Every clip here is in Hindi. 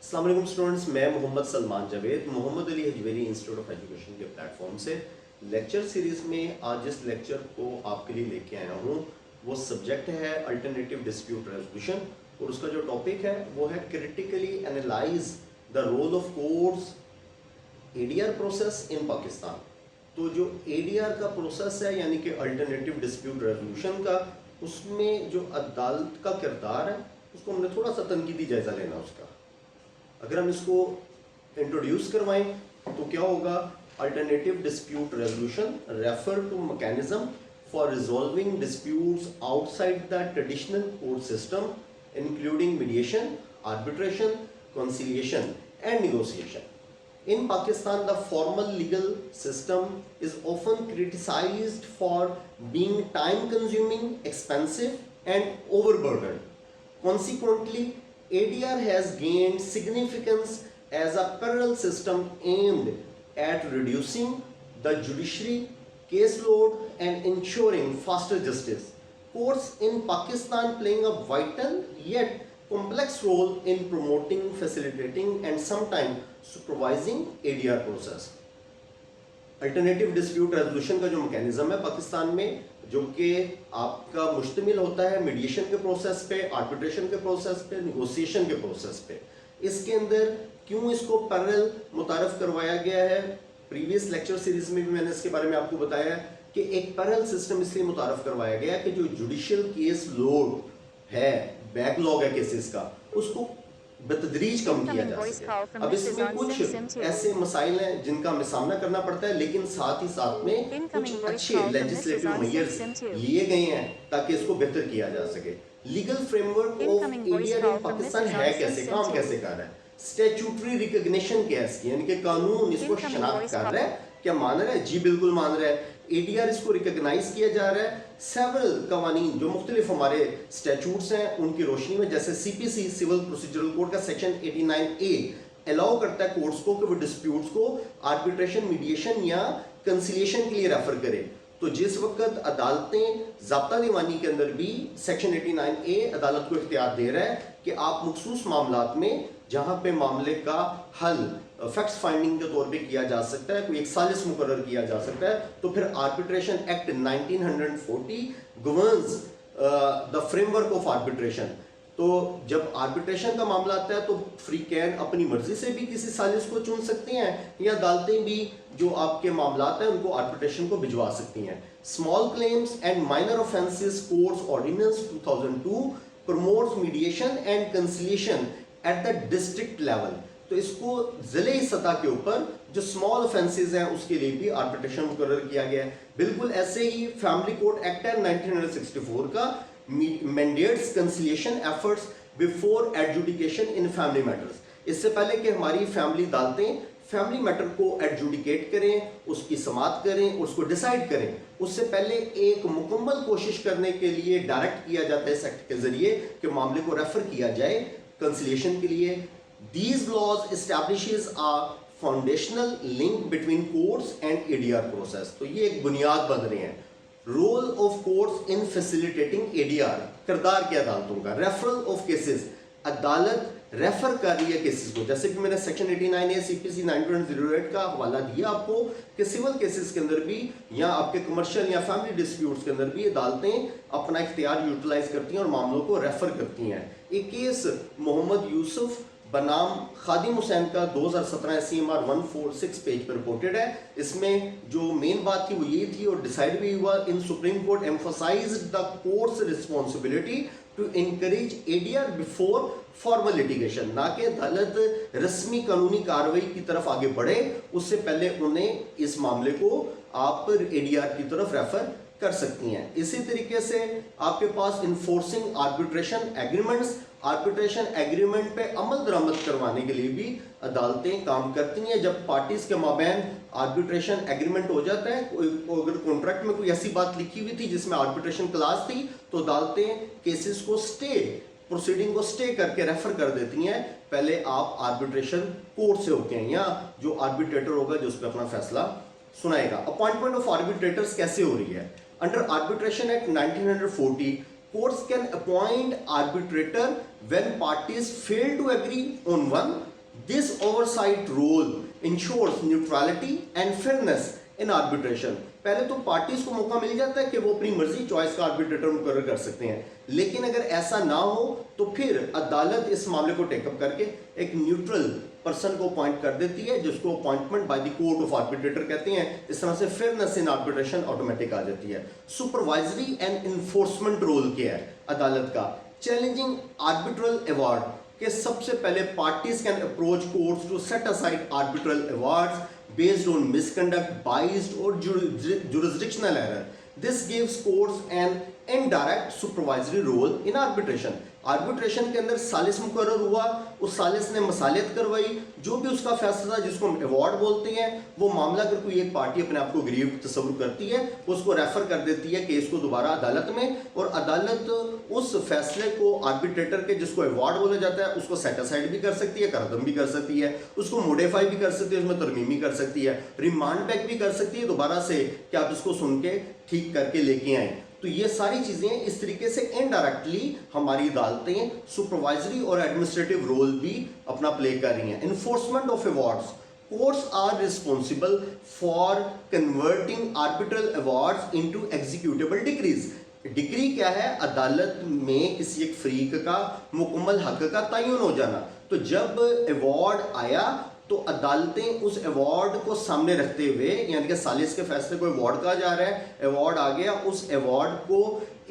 अस्सलाम वालेकुम स्टूडेंट्स, मैं Mohammad Salman Javed Mohammad Ali Hajveri institute of education के प्लेटफॉर्म से लेक्चर सीरीज़ में आज जिस लेक्चर को आपके लिए लेके आया हूँ वो सब्जेक्ट है अल्टरनेटिव डिस्प्यूट रेजोल्यूशन और उसका जो टॉपिक है वो है critically analyse the role of courts ADR process in Pakistan. तो जो एडीआर का प्रोसेस है यानी कि अल्टरनेटिव डिस्प्यूट रेजोल्यूशन का, उसमें जो अदालत का किरदार है उसको हमने थोड़ा सा तनकीदी जायज़ा लेना उसका। अगर हम इसको इंट्रोड्यूस करवाएं तो क्या होगा? Alternative dispute resolution refer to mechanism for resolving disputes outside the traditional court system including mediation, arbitration, conciliation and negotiation. In Pakistan, the formal legal system is often criticized for being time-consuming, expensive, and overburdened. Consequently, ADR has gained significance as a parallel system aimed at reducing the judiciary caseload and ensuring faster justice. Courts in Pakistan playing a vital yet complex role in promoting, facilitating and sometimes supervising ADR process. Alternative dispute resolution का जो मैकेनिज्म है पाकिस्तान में, जो कि आपका मुश्तमिल होता है मीडिएशन के प्रोसेस पे, आर्बिट्रेशन के प्रोसेस पे, निगोसिएशन के प्रोसेस पे, इसके अंदर क्यों इसको पैरेलल मुतारफ करवाया गया है? प्रीवियस लेक्चर सीरीज में भी मैंने इसके बारे में आपको बताया कि एक पैरेलल सिस्टम इसलिए मुतारफ करवाया गया कि जो जुडिशियल केस लोड है, बैकलॉग है केसेस का, उसको बेतदरीज कम किया जा सके। अब इसमें कुछ ऐसे मसाइल हैं जिनका हमें सामना करना पड़ता है, लेकिन साथ ही साथ में कुछ अच्छे लेजिस्लेटिव मेजर्स लिए गए हैं ताकि इसको बेहतर किया जा सके। लीगल फ्रेमवर्क ऑफ एडीआर इन पाकिस्तान है कैसे, काम कैसे कर रहा है? स्टैट्यूटरी रिकॉग्निशन क्या है इसकी, यानी कि कानून इसको शनाख्त कर रहा है, क्या मान रहा है? जी बिल्कुल मान रहा है। एडीआर इसको रिकॉग्नाइज किया जा रहा है। सेवरल कवानीन जो मुख्तलिफ हमारे स्टैट्यूट्स हैं उनकी रोशनी में, जैसे सीपीसी सिविल प्रोसीजरल कोड का सेक्शन 89A अलाउ करता है कोर्ट्स को कि वो डिस्प्यूट्स को आर्बिट्रेशन, मीडिएशन या कंसिलिएशन के लिए रेफर करे। तो जिस वक्त अदालतें ज़ाब्ता दीवानी के अंदर भी सेक्शन 89A अदालत को इख्तियार दे रहा है कि आप मखसूस मामलात में जहां पे मामले का हल फैक्ट्स फाइंडिंग के तौर पे किया जा सकता है, कोई एक सालिस मुकर्रर किया जा सकता है, तो फिर arbitration act 1940 governs the framework of arbitration. तो जब आर्बिट्रेशन का मामला आता है तो फ्री कैन अपनी मर्जी से भी किसी सालिस को चुन सकते हैं या अदालतें भी जो आपके मामलात हैं उनको आर्बिट्रेशन को भिजवा सकती हैं। Small claims and minor offences courts ordinance 2002 promotes mediation and conciliation at the district level. तो इसको जिले सतह के ऊपर जो स्मॉल ऑफेंसेस हैं उसके लिए भी आर्बिट्रेशन मुकर्रर किया गया है। बिल्कुल ऐसे ही फैमिली कोर्ट एक्ट है 1964 का mandates conciliation efforts before adjudication in family matters. इससे पहले कि हमारी फैमिली अदालतें फैमिली मैटर को एडजुडिकेट करें, उसकी समाअत करें, उसको डिसाइड करें, उससे पहले एक मुकम्मल कोशिश करने के लिए डायरेक्ट किया जाता है इस एक्ट के जरिए कि मामले को रेफर किया जाए कंसिलिएशन के लिए। These laws establishes a foundational link between courts and ADR process. तो ये एक बुनियाद बन रहे हैं। Role of courts in facilitating ADR, किरदार क्या अदालतों का? रेफरल ऑफ केसेस, अदालत रेफर कर रही है केसेस को, जैसे कि मैंने सेक्शन 89A CPC 1908 का हवाला दिया आपको कि सिविल केसेस के अंदर भी या आपके कमर्शियल या फैमिली डिस्प्यूट्स के अंदर भी अदालतें अपना इख्तियार यूटिलाइज करती हैं और मामलों को रेफर करती हैं। एक केस मोहम्मद यूसुफ बनाम खादिम हुसैन का 2017 CMR 146 पेज पर रिपोर्टेड है। इसमें जो मेन बात थी वो ये थी और डिसाइड भी हुआ, in supreme court emphasized the court's responsibility to encourage ADR before formal litigation, ना कि अदालत रस्मी कानूनी कार्रवाई की तरफ आगे बढ़े उससे पहले उन्हें इस मामले को आप ADR की तरफ रेफर कर सकती हैं। इसी तरीके से आपके पास enforcing arbitration agreements, arbitration agreement पे अमल दरामद करवाने के लिए भी अदालतें काम करती हैं। जब पार्टीज के माबैन आर्बिट्रेशन एग्रीमेंट हो जाता है, अगर कॉन्ट्रैक्ट में कोई ऐसी बात लिखी हुई थी जिसमें आर्बिट्रेशन क्लास थी, तो अदालतें केसेस को स्टे, प्रोसीडिंग को स्टे करके रेफर कर देती हैं। पहले आप आर्बिट्रेशन कोर्ट से होके हैं या जो आर्बिट्रेटर होगा जो उस पर अपना फैसला सुनाएगा। अपॉइंटमेंट ऑफ आर्बिट्रेटर्स कैसे हो रही है? Under arbitration act 1940 courts can appoint arbitrator when parties fail to agree on one this oversight role ensures neutrality and fairness in arbitration. पहले तो पार्टीज को मौका मिल जाता है कि वो अपनी मर्जी चॉइस का आर्बिट्रेटर मुकर्रर कर सकते हैं, लेकिन अगर ऐसा ना हो तो फिर अदालत इस मामले को टेकअप करके एक न्यूट्रल पर्सन को अपॉइंट कर देती है, जिसको appointment by the court of arbitrator कहते हैं। इस तरह से फेयरनेस इन आर्बिट्रेशन ऑटोमेटिक आ जाती है। सुपरवाइजरी एंड इन्फोर्समेंट रोल क्या है अदालत का? चैलेंजिंग आर्बिट्रल अवार्ड के सबसे पहले parties can approach courts to set aside arbitral awards based on misconduct, biased or jurisdictional error. This gives courts an indirect supervisory role in arbitration. Arbitration के अंदर सालिस मुकर्रर हुआ, उस सालिस ने मसालियत करवाई, जो भी उसका फैसला जिसको हम अवार्ड बोलते हैं, वो मामला अगर कोई एक पार्टी अपने आप को गरीब तस्वुर करती है, उसको रेफर कर देती है केस को दोबारा अदालत में, और अदालत उस फैसले को आर्बिट्रेटर के जिसको अवार्ड बोला जाता है उसको सेट असाइड भी कर सकती है, करदम भी कर सकती है, उसको मोडिफाई भी कर सकती है, उसमें तरमीमी कर सकती है, रिमांड बैक भी कर सकती है दोबारा से कि आप इसको सुन के ठीक करके लेके आए। तो ये सारी चीजें इस तरीके से इनडायरेक्टली हमारी अदालतें सुपरवाइजरी और एडमिनिस्ट्रेटिव रोल भी अपना प्ले कर रही हैं। Enforcement of awards, courts are responsible for converting arbitral awards into executable decrees. Decree क्या है? अदालत में किसी एक फरीक का मुकम्मल हक का तयन हो जाना। तो जब अवार्ड आया तो अदालतें उस अवार्ड को सामने रखते हुए, यानी कि सालिस के फैसले को अवार्ड कहा जा रहा है, अवार्ड आ गया, उस अवार्ड को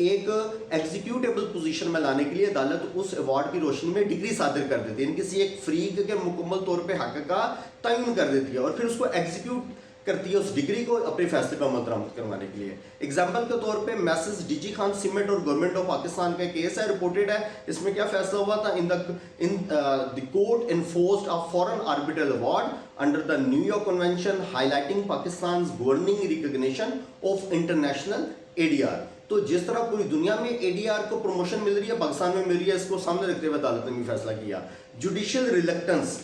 एक एग्जीक्यूटेबल पोजीशन में लाने के लिए अदालत उस अवार्ड की रोशनी में डिग्री सादर कर देती है, किसी एक फरीक के मुकम्मल तौर पे हक का तयन कर देती है और फिर उसको एग्जीक्यूट करती है उस डिग्री को अपने फैसले पर अमल दरामद करवाने के लिए। एग्जाम्पल के तौर पे मैसेज डीजी खान सीमेंट और गवर्नमेंट ऑफ पाकिस्तान का केस है, रिपोर्टेड है। इसमें क्या फैसला हुआ था? In the court enforced a foreign arbitral award under the New York convention highlighting Pakistan governing recognition of international ADR. तो जिस तरह पूरी दुनिया में एडीआर को प्रमोशन मिल रही है, पाकिस्तान में मिल रही है, इसको सामने रखते हुए अदालत ने भी फैसला किया। जुडिशियल रिलक्टेंस,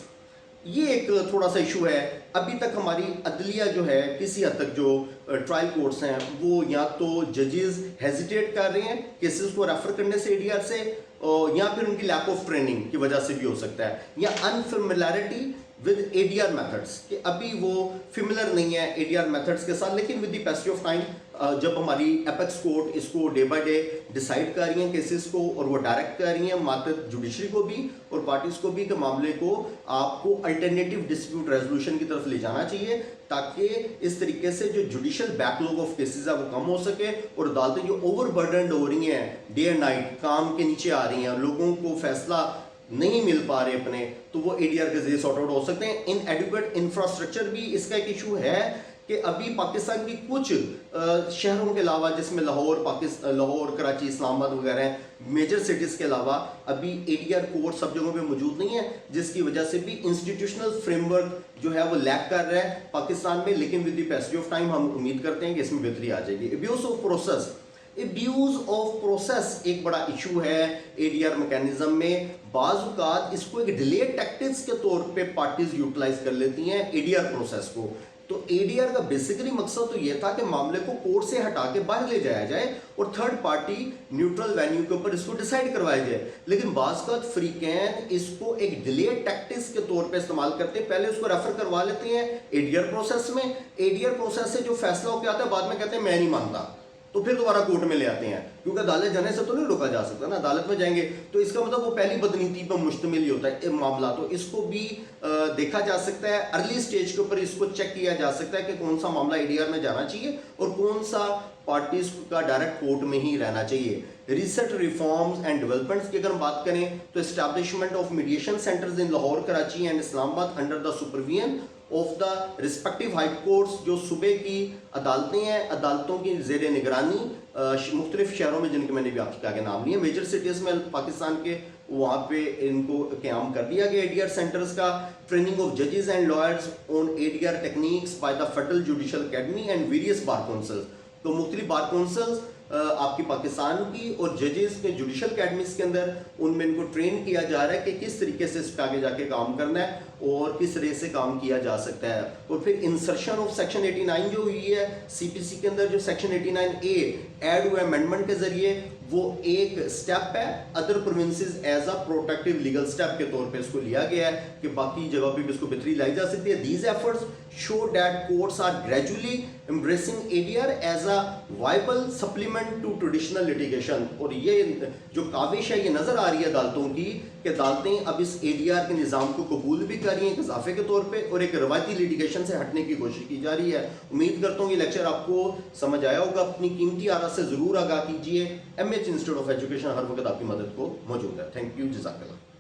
ये एक थोड़ा सा इशू है। अभी तक हमारी अदलिया जो है, किसी हद तक जो ट्रायल कोर्ट्स हैं, वो या तो जजेस हेजिटेट कर रहे हैं केसेस को रेफर करने से एडीआर से, या फिर उनकी लैक ऑफ ट्रेनिंग की वजह से भी हो सकता है, या अनफेमिलियरिटी विद एडीआर मेथड्स, कि अभी वो फेमिलियर नहीं है एडीआर मेथड्स के साथ। लेकिन with the passage of time जब हमारी एपेक्स कोर्ट इसको डे बाय डे डिसाइड कर रही हैं केसेस को, और वो डायरेक्ट कर रही हैं मात्र जुडिशरी को भी और पार्टीज को भी कि मामले को आपको अल्टरनेटिव डिस्प्यूट रेजोल्यूशन की तरफ ले जाना चाहिए, ताकि इस तरीके से जो जुडिशियल बैकलॉग ऑफ केसेस है वो कम हो सके और अदालतें जो ओवरबर्डन्ड हो रही हैं, डे एंड नाइट काम के नीचे आ रही हैं, लोगों को फैसला नहीं मिल पा रहे अपने, तो वो एडीआर के जरिए सॉर्ट आउट हो सकते हैं। इनएडिक्वेट इंफ्रास्ट्रक्चर भी इसका एक इशू है कि अभी पाकिस्तान की कुछ शहरों के अलावा, जिसमें लाहौर, कराची, इस्लामाबाद वगैरह मेजर सिटीज़ के अलावा अभी एडीआर कोर्ट सब जगहों पे मौजूद नहीं है, जिसकी वजह से भी इंस्टीट्यूशनल फ्रेमवर्क जो है वो लैक कर रहा है पाकिस्तान में। लेकिन with the passage of time हम उम्मीद करते हैं कि इसमें बेहतरी आ जाएगी। Abuse of process, abuse of process एक बड़ा इशू है एडीआर मैकेनिज्म में। बाज़ इसको एक डिले टैक्टिक्स के तौर पे पार्टीज यूटिलाइज कर लेती हैं एडीआर प्रोसेस को। तो एडीआर का बेसिकली मकसद तो यह था कि मामले को कोर्ट से हटा के बाहर ले जाया जाए और थर्ड पार्टी न्यूट्रल वेन्यू के ऊपर इसको डिसाइड करवाया जाए। लेकिन बाज़ फ्रीकैन इसको एक डिले टैक्टिक्स के तौर पे इस्तेमाल करते हैं, पहले उसको रेफर करवा लेते हैं एडीआर प्रोसेस में, एडीआर प्रोसेस से जो फैसला होकर आता है बाद में कहते हैं मैं नहीं मानता, तो फिर दोबारा कोर्ट में ले आते हैं, क्योंकि अदालत जाने से तो नहीं रोका जा सकता ना, अदालत में जाएंगे तो इसका मतलब वो पहली बदनीति पर मुश्तमिल ही होता है मामला। तो इसको भी देखा जा सकता है, अर्ली स्टेज के ऊपर इसको चेक किया जा सकता है कि कौन सा मामला एडीआर में जाना चाहिए और कौन सा पार्टीज का डायरेक्ट कोर्ट में ही रहना चाहिए। रिसेंट रिफॉर्म्स एंड डेवलपमेंट्स की अगर हम बात करें तो establishment of mediation centres in Lahore, Karachi and Islamabad under the supervision of the respective high courts, जो सूबे की अदालतें हैं, अदालतों की जेर निगरानी मुख्तलिफ शहरों में, जिनके मैंने भी आपके आगे नाम लिए, मेजर सिटीज़ में पाकिस्तान के, वहाँ पे इनको क्याम कर दिया गया एडीआर सेंटर्स का। ट्रेनिंग ऑफ जजेस and lawyers on ADR techniques by the federal judicial academy and various bar councils. तो मुख्तलिफ बार काउंसिल्स आपकी पाकिस्तान की और जजेस के जुडिशल अकेडमीज के अंदर, उनमें इनको ट्रेन किया जा रहा है कि किस तरीके से इस पर आगे जाके काम करना है और किस तरह से काम किया जा सकता है। और फिर इंसर्शन ऑफ सेक्शन 89 जो हुई है सीपीसी के अंदर, जो सेक्शन 89A एड हुए अमेंडमेंट के जरिए, वो एक स्टेप है other provinces as a protective legal step के तौर पे इसको लिया गया है कि बाकी जगहों पे भी इसको बेहतरी लाई जा सकती है। These efforts show that courts are gradually embracing ADR as a viable supplement to traditional litigation. और ये जो काविश है ये नजर आ रही है अदालतों की कि अदालतें अब इस एडीआर के निज़ाम को कबूल भी कर रही हैं एक इजाफे के तौर पे और एक रवायती लिटिगेशन से हटने की कोशिश की जा रही है। उम्मीद करता हूँ ये लेक्चर आपको समझ आया होगा। अपनी कीमती आरा से ज़रूर आगाह कीजिए। एमएच इंस्टीट्यूट ऑफ एजुकेशन हर वक्त आपकी मदद को मौजूद है। थैंक यू, जज़ाकल्लाह।